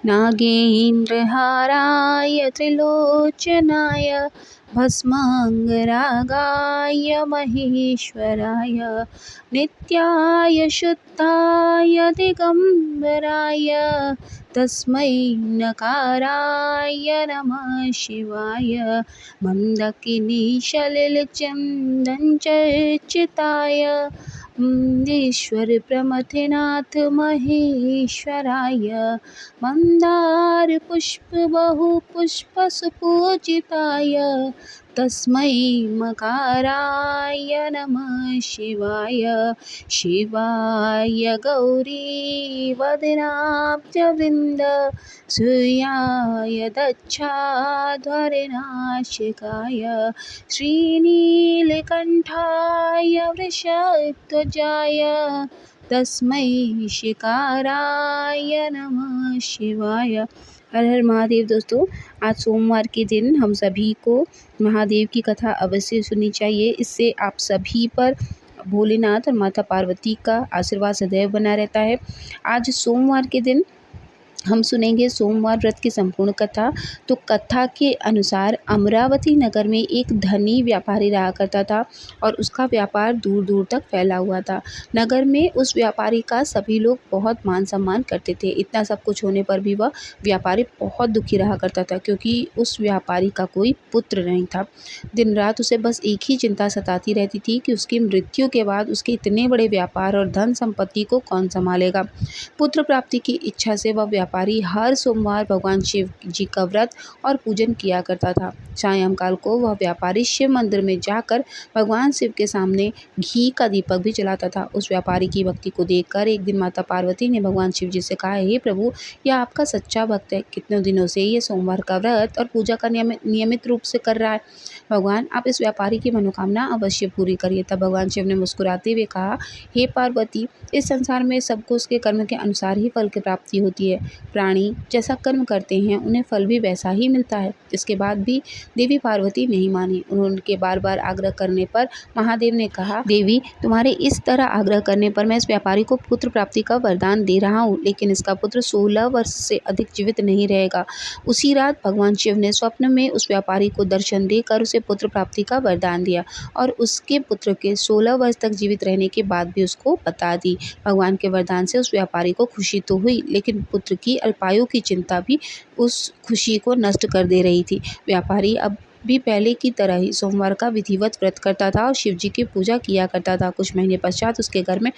नागेन्द्रहाराय त्रिलोचनाय भस्माङ्गरागाय महेश्वराय नित्याय शुद्धाय दिगम्बराय तस्मै नकाराय नमः शिवाय मन्दकिनीशलिलचन्दनचर्चिताय मन्दीश्वर प्रमथनाथ महेश्वराय मन्दारपुष्पबहुपुष्पसुपूजिताय तस्मै मकाराय नमः शिवाय शिवाय गौरीवदनाब्जवृन्द सूर्याय दक्षाध्वरनाशिकाय श्रीनीलकण्ठाय वृषध्वजाय तस्मै शिकाराय नमः शिवाय। हर हर महादेव। दोस्तों, आज सोमवार के दिन हम सभी को महादेव की कथा अवश्य सुननी चाहिए। इससे आप सभी पर भोलेनाथ और माता पार्वती का आशीर्वाद सदैव बना रहता है। आज सोमवार के दिन हम सुनेंगे सोमवार व्रत की संपूर्ण कथा। तो कथा के अनुसार अमरावती नगर में एक धनी व्यापारी रहा करता था और उसका व्यापार दूर दूर तक फैला हुआ था। नगर में उस व्यापारी का सभी लोग बहुत मान सम्मान करते थे। इतना सब कुछ होने पर भी वह व्यापारी बहुत दुखी रहा करता था, क्योंकि उस व्यापारी का कोई पुत्र नहीं था। दिन रात उसे बस एक ही चिंता सताती रहती थी कि उसकी मृत्यु के बाद उसके इतने बड़े व्यापार और धन संपत्ति को कौन संभालेगा। पुत्र प्राप्ति की इच्छा से वह व्यापारी हर सोमवार भगवान शिव जी का व्रत और पूजन किया करता था। सायंकाल को वह व्यापारी शिव मंदिर में जाकर भगवान शिव के सामने घी का दीपक भी जलाता था। उस व्यापारी की भक्ति को देखकर एक दिन माता पार्वती ने भगवान शिव जी से कहा, हे प्रभु, यह आपका सच्चा भक्त है। कितने दिनों से ये सोमवार का व्रत और पूजा का नियमित रूप से कर रहा है। भगवान, आप इस व्यापारी की मनोकामना अवश्य पूरी करिए। तब भगवान शिव ने मुस्कुराते हुए कहा, हे पार्वती, इस संसार में सबको उसके कर्म के अनुसार ही फल की प्राप्ति होती है। प्राणी जैसा कर्म करते हैं उन्हें फल भी वैसा ही मिलता है। इसके बाद भी देवी पार्वती नहीं मानी। उनके बार बार आग्रह करने पर महादेव ने कहा, देवी, तुम्हारे इस तरह आग्रह करने पर मैं इस व्यापारी को पुत्र प्राप्ति का वरदान दे रहा हूँ, लेकिन इसका पुत्र 16 वर्ष से अधिक जीवित नहीं रहेगा। उसी रात भगवान शिव ने स्वप्न में उस व्यापारी को दर्शन देकर उसे पुत्र प्राप्ति का वरदान दिया और उसके पुत्र के 16 वर्ष तक जीवित रहने के बाद भी उसको बता दी। भगवान के वरदान से उस व्यापारी को खुशी तो हुई, लेकिन पुत्र की अल्पायु की चिंता भी उस खुशी को नष्ट कर दे रही थी। व्यापारी अब भी पहले की तरह ही सोमवार का विधिवत व्रत करता था और शिव जी की पूजा किया करता था। कुछ महीने पश्चात उसके घर में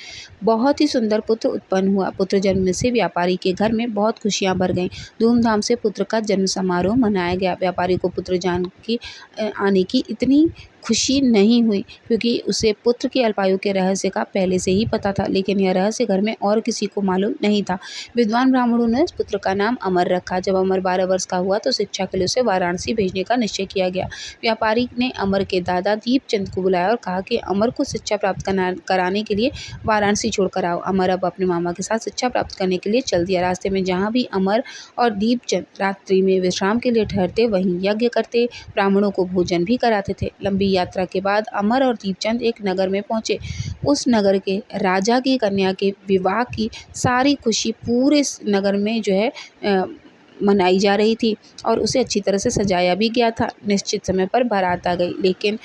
बहुत ही सुंदर पुत्र उत्पन्न हुआ। पुत्र जन्म से व्यापारी के घर में बहुत खुशियां भर गईं। धूमधाम से पुत्र का जन्म समारोह मनाया गया। व्यापारी को पुत्र जान की आने की इतनी खुशी नहीं हुई, क्योंकि उसे पुत्र की अल्पायु के रहस्य का पहले से ही पता था, लेकिन यह रहस्य घर में और किसी को मालूम नहीं था। विद्वान ब्राह्मणों ने इस पुत्र का नाम अमर रखा। जब अमर 12 वर्ष का हुआ तो शिक्षा के लिए उसे वाराणसी भेजने का निश्चय किया गया। व्यापारी ने अमर के दादा दीपचंद को बुलाया और कहा कि अमर को शिक्षा प्राप्त कराने के लिए वाराणसी छोड़कर आओ। अमर अब अपने मामा के साथ शिक्षा प्राप्त करने के लिए चल दिया। रास्ते में जहाँ भी अमर और दीपचंद रात्रि में विश्राम के लिए ठहरते, वहीं यज्ञ करते, ब्राह्मणों को भोजन भी कराते थे। लंबी यात्रा के बाद अमर और दीपचंद एक नगर में पहुंचे। उस नगर के राजा की कन्या के विवाह की सारी खुशी पूरे नगर में जो है मनाई जा रही थी और उसे अच्छी तरह से सजाया भी गया था। निश्चित समय पर बारात आ गई, लेकिन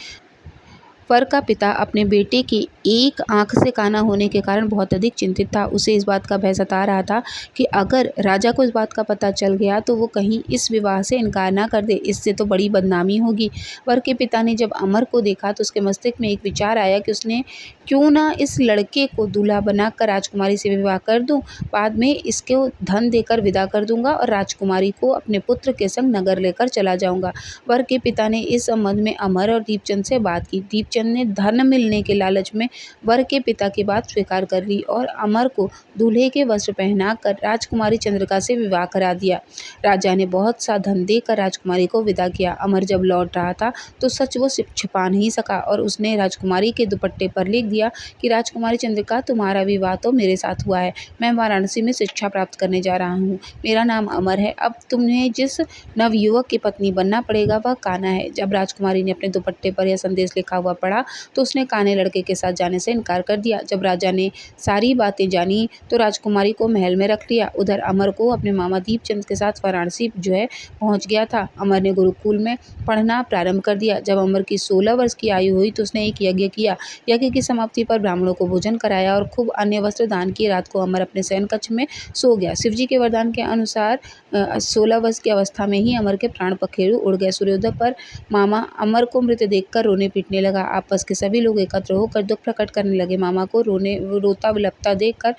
वर का पिता अपने बेटे की एक आंख से काना होने के कारण बहुत अधिक चिंतित था। उसे इस बात का भय सता रहा था कि अगर राजा को इस बात का पता चल गया तो वो कहीं इस विवाह से इनकार ना कर दे, इससे तो बड़ी बदनामी होगी। वर के पिता ने जब अमर को देखा तो उसके मस्तिष्क में एक विचार आया कि उसने क्यों ना इस लड़के को दूल्हा बनाकर राजकुमारी से विवाह कर दूं, बाद में इसको धन देकर विदा कर दूंगा और राजकुमारी को अपने पुत्र के संग नगर लेकर चला जाऊंगा। वर के पिता ने इस संबंध में अमर और दीपचंद से बात की। दीपचंद ने धन मिलने के लालच में वर के पिता की बात स्वीकार कर ली और अमर को दूल्हे के वस्त्र पहनाकर राजकुमारी चंद्रिका से विवाह करा दिया। राजा ने बहुत सा धन देकर राजकुमारी को विदा किया। अमर जब लौट रहा था तो सच वो छिपा नहीं सका और उसने राजकुमारी के दुपट्टे पर लिख दिया कि राजकुमारी चंद्रिका, तुम्हारा विवाह तो मेरे साथ हुआ है। मैं वाराणसी में शिक्षा प्राप्त करने जा रहा हूँ। मेरा नाम अमर है। अब तुम्हें जिस नवयुवक की पत्नी बनना पड़ेगा वह कान्हा है। जब राजकुमारी ने अपने दुपट्टे पर यह संदेश लिखा हुआ पड़ा तो उसने कान्हे लड़के के साथ जाने से इनकार कर दिया। जब राजा ने सारी बातें जानी तो राजकुमारी को महल में रख लिया। उधर अमर को अपने मामा दीपचंद के साथ वाराणसी पहुंच गया था। अमर ने गुरुकुल में पढ़ना प्रारंभ कर दिया। जब अमर की 16 वर्ष की आयु हुई तो उसने एक यज्ञ किया। यज्ञ की समाप्ति पर ब्राह्मणों को भोजन कराया और खूब अन्य वस्त्र दान किए। रात को अमर अपने शयन कक्ष में सो गया। शिवजी के वरदान के अनुसार 16 वर्ष की अवस्था में ही अमर के प्राण पखेरु उड़ गए। सूर्योदय पर मामा अमर को मृत देखकर रोने पीटने लगा। आपस के सभी लोग एकत्र होकर दुख प्रकट करने लगे। मामा को रोता विलपता देखकर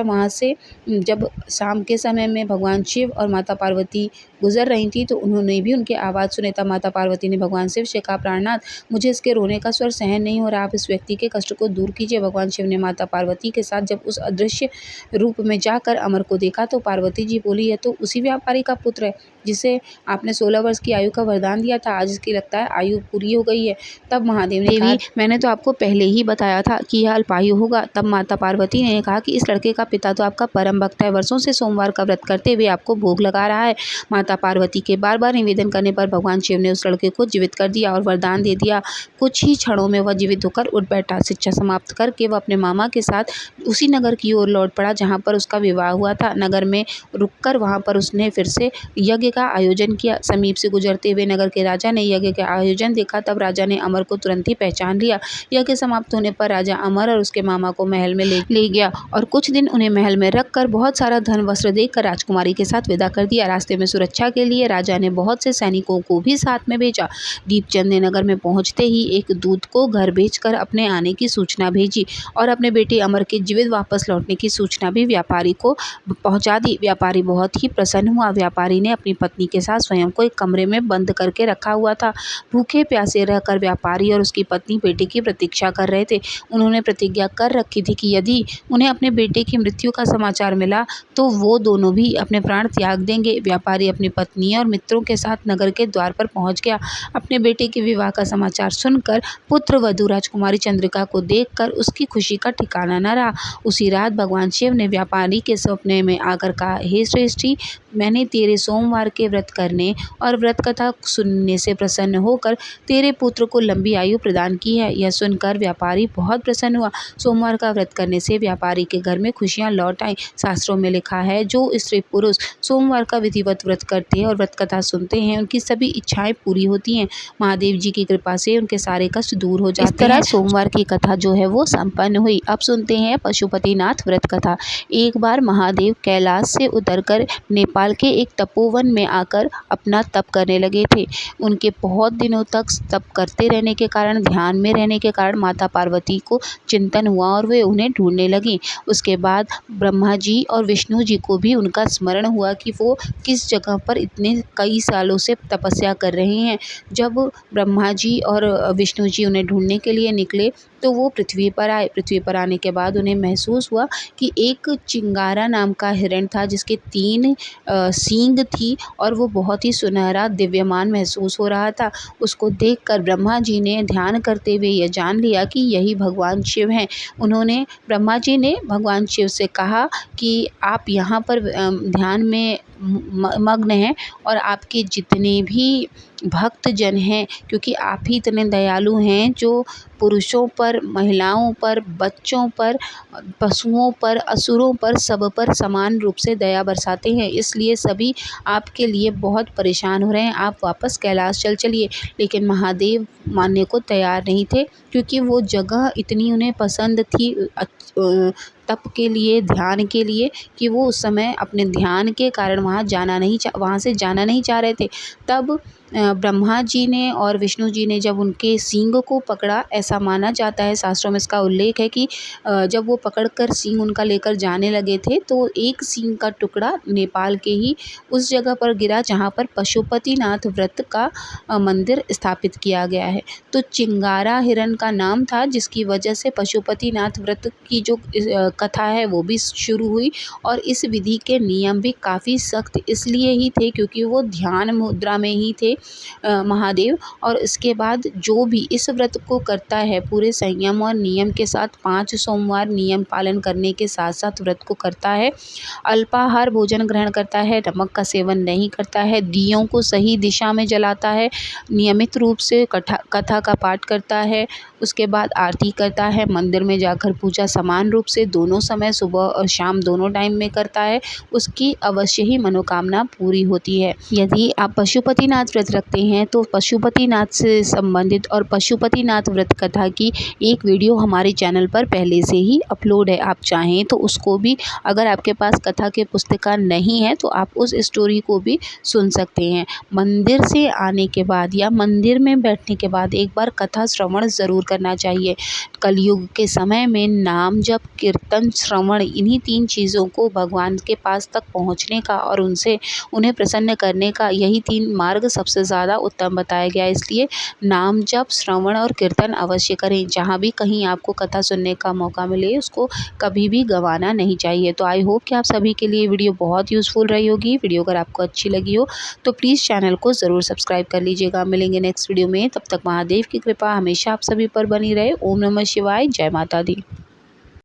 वहाँ से जब शाम के समय में भगवान शिव और माता पार्वती गुजर रही थी तो उन्होंने भी उनकी आवाज़ सुनी। तब माता पार्वती ने भगवान शिव से कहा, प्राणनाथ, मुझे इसके रोने का स्वर सहन नहीं हो रहा, आप इस व्यक्ति के कष्ट को दूर कीजिए। भगवान शिव ने माता पार्वती के साथ जब उस अदृश्य रूप में जाकर अमर को देखा तो पार्वती जी बोली, यह तो उसी व्यापारी का पुत्र है जिसे आपने 16 वर्ष की आयु का वरदान दिया था। आज इसकी लगता है आयु पूरी हो गई है। तब महादेव ने कहा, मैंने तो आपको पहले ही बताया था कि यह अल्पायु होगा। तब माता पार्वती ने कहा कि इस लड़के का पिता तो आपका परम भक्त है, वर्षों से सोमवार का व्रत करते हुए आपको भोग लगा रहा है। माता पार्वती के बार बार निवेदन करने पर भगवान शिव ने उस लड़के को जीवित कर दिया और वरदान दे दिया। कुछ ही क्षणों में वह जीवित होकर उठ बैठा। शिक्षा समाप्त करके वह अपने मामा के साथ उसी नगर की ओर लौट पड़ा जहाँ पर उसका विवाह हुआ था। नगर में रुककर वहाँ पर उसने फिर से यज्ञ का आयोजन किया। समीप से गुजरते हुए नगर के राजा ने यज्ञ का आयोजन देखा। तब राजा ने अमर को तुरंत ही पहचान लिया। यज्ञ समाप्त होने पर राजा अमर और उसके मामा को महल में ले गया और कुछ दिन उन्हें महल में रखकर बहुत सारा धन वस्त्र देकर राजकुमारी के साथ विदा कर दिया। रास्ते में सुरक्षा के लिए राजा ने बहुत से सैनिकों को भी साथ में भेजा। दीपचंद ने नगर में पहुंचते ही एक दूत को घर भेजकर अपने आने की सूचना भेजी और अपने बेटे अमर के जीवित वापस लौटने की सूचना भी व्यापारी को पहुंचा दी। व्यापारी बहुत ही प्रसन्न हुआ। व्यापारी ने अपनी पत्नी के साथ स्वयं को एक कमरे में बंद करके रखा हुआ था। भूखे प्यासे रहकर व्यापारी और उसकी पत्नी बेटे की प्रतीक्षा कर रहे थे। उन्होंने प्रतिज्ञा कर रखी थी कि यदि उन्हें अपने बेटे की मृत्यु का समाचार मिला तो वो दोनों भी अपने प्राण त्याग देंगे। व्यापारी अपनी पत्नी और मित्रों के साथ नगर के द्वार पर पहुंच गया। अपने बेटे के विवाह का समाचार सुनकर पुत्र वधू राजकुमारी चंद्रिका को देखकर उसकी खुशी का ठिकाना न रहा। उसी रात भगवान शिव ने व्यापारी के सपने में आकर कहा, हे श्रेष्ठी, मैंने तेरे सोमवार के व्रत करने और व्रत कथा सुनने से प्रसन्न होकर तेरे पुत्र को लंबी आयु प्रदान की है। यह सुनकर व्यापारी बहुत प्रसन्न हुआ। सोमवार का व्रत करने से व्यापारी के घर में खुशियां लौट आईं। शास्त्रों में लिखा है, जो स्त्री पुरुष सोमवार का विधिवत व्रत करते हैं और व्रत कथा सुनते हैं उनकी सभी इच्छाएं पूरी होती हैं। महादेव जी की कृपा से उनके सारे कष्ट दूर हो जाते हैं। इस तरह सोमवार की कथा वो संपन्न हुई। अब सुनते हैं पशुपतिनाथ व्रत कथा। एक बार महादेव कैलाश से उतरकर नेपाल के एक तपोवन में आकर अपना तप करने लगे थे। उनके बहुत दिनों तक तप करते रहने के कारण, ध्यान में रहने के कारण माता पार्वती को चिंतन हुआ और वे उन्हें ढूंढने लगी। उसके बाद ब्रह्मा जी और विष्णु जी को भी उनका स्मरण हुआ कि वो किस जगह पर इतने कई सालों से तपस्या कर रहे हैं। जब ब्रह्मा जी और विष्णु जी उन्हें ढूंढने के लिए निकले तो वो पृथ्वी पर आए। पृथ्वी पर आने के बाद उन्हें महसूस हुआ कि एक चिंगारा नाम का हिरण था जिसके 3 सींग थी और वो बहुत ही सुनहरा दिव्यमान महसूस हो रहा था। उसको देखकर ब्रह्मा जी ने ध्यान करते हुए यह जान लिया कि यही भगवान शिव हैं। ब्रह्मा जी ने भगवान शिव से कहा कि आप यहाँ पर ध्यान में मग्न हैं और आपके जितने भी भक्त जन हैं, क्योंकि आप ही इतने दयालु हैं जो पुरुषों पर, महिलाओं पर, बच्चों पर, पशुओं पर, असुरों पर, सब पर समान रूप से दया बरसाते हैं, इसलिए सभी आपके लिए बहुत परेशान हो रहे हैं। आप वापस कैलाश चलिए। लेकिन महादेव मानने को तैयार नहीं थे क्योंकि वो जगह इतनी उन्हें पसंद थी तप के लिए, ध्यान के लिए, कि वो उस समय अपने ध्यान के कारण वहाँ से जाना नहीं चाह रहे थे। तब ब्रह्मा जी ने और विष्णु जी ने जब उनके सींग को पकड़ा, ऐसा माना जाता है, शास्त्रों में इसका उल्लेख है कि जब वो पकड़कर सींग उनका लेकर जाने लगे थे तो एक सींग का टुकड़ा नेपाल के ही उस जगह पर गिरा जहाँ पर पशुपतिनाथ व्रत का मंदिर स्थापित किया गया है। तो चिंगारा हिरण का नाम था जिसकी वजह से पशुपतिनाथ व्रत की जो कथा है वो भी शुरू हुई। और इस विधि के नियम भी काफ़ी सख्त इसलिए ही थे क्योंकि वो ध्यान मुद्रा में ही थे महादेव। और इसके बाद जो भी इस व्रत को करता है पूरे संयम और नियम के साथ, 5 सोमवार नियम पालन करने के साथ-साथ व्रत को करता है, अल्पाहार भोजन ग्रहण करता है, नमक का सेवन नहीं करता है, दियों को सही दिशा में जलाता है, नियमित रूप से कथा का पाठ करता है, उसके बाद आरती करता है, मंदिर में जाकर पूजा समान रूप से दोनों समय सुबह और शाम दोनों टाइम में करता है, उसकी अवश्य ही मनोकामना पूरी होती है। यदि आप पशुपतिनाथ व्रत रखते हैं तो पशुपतिनाथ से संबंधित और पशुपतिनाथ व्रत कथा की एक वीडियो हमारे चैनल पर पहले से ही अपलोड है। आप चाहें तो उसको भी, अगर आपके पास कथा के पुस्तिका नहीं है तो आप उस स्टोरी को भी सुन सकते हैं। मंदिर से आने के बाद या मंदिर में बैठने के बाद एक बार कथा श्रवण ज़रूर करना चाहिए। कलयुग के समय में नाम जप, कीर्तन, श्रवण, इन्हीं 3 चीज़ों को भगवान के पास तक पहुँचने का और उन्हें प्रसन्न करने का, यही 3 मार्ग सबसे ज़्यादा उत्तम बताया गया है। इसलिए नाम जप, श्रवण और कीर्तन अवश्य करें। जहाँ भी कहीं आपको कथा सुनने का मौका मिले उसको कभी भी गंवाना नहीं चाहिए। तो आई होप कि आप सभी के लिए वीडियो बहुत यूज़फुल रही होगी। वीडियो अगर आपको अच्छी लगी हो तो प्लीज़ चैनल को ज़रूर सब्सक्राइब कर लीजिएगा। मिलेंगे नेक्स्ट वीडियो में, तब तक महादेव की कृपा हमेशा आप सभी पर बनी रहे। ओम नमः शिवाय, जय माता दी।